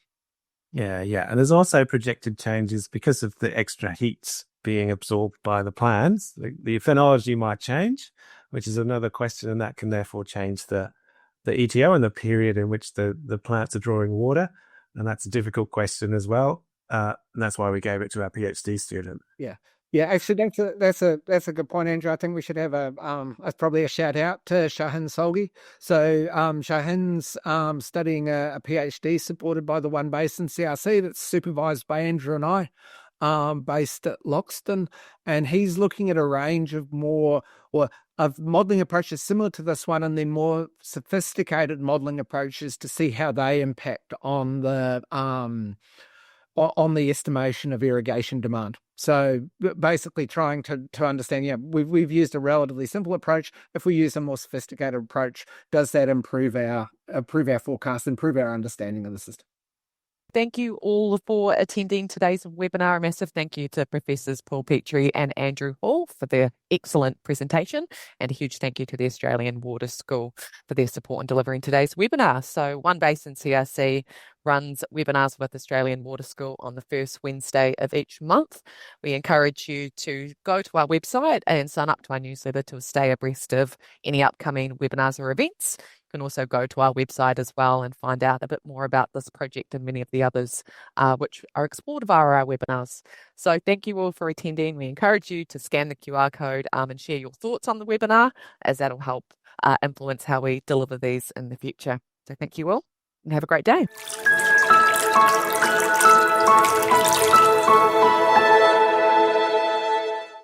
Yeah, and there's also projected changes because of the extra heat being absorbed by the plants. The phenology might change, which is another question, and that can therefore change the ETO and the period in which the plants are drawing water, and that's a difficult question as well. And that's why we gave it to our PhD student. Yeah. Actually, that's a good point, Andrew. I think we should have probably a shout out to Shahin Solgi. So Shahin's studying a PhD supported by the OneBasin CRC that's supervised by Andrew and I, based at Loxton, and he's looking at a range of modelling approaches similar to this one, and then more sophisticated modelling approaches to see how they impact on the estimation of irrigation demand. So basically trying to understand, we've used a relatively simple approach. If we use a more sophisticated approach, does that improve our forecast, improve our understanding of the system? Thank you all for attending today's webinar. A massive thank you to Professors Paul Petrie and Andrew Hall for their excellent presentation, and a huge thank you to the Australian Water School for their support in delivering today's webinar. So OneBasin CRC runs webinars with Australian Water School on the first Wednesday of each month. We encourage you to go to our website and sign up to our newsletter to stay abreast of any upcoming webinars or events. You can also go to our website as well and find out a bit more about this project and many of the others which are explored via our webinars. So thank you all for attending. We encourage you to scan the QR code and share your thoughts on the webinar, as that'll help influence how we deliver these in the future. So thank you all and have a great day.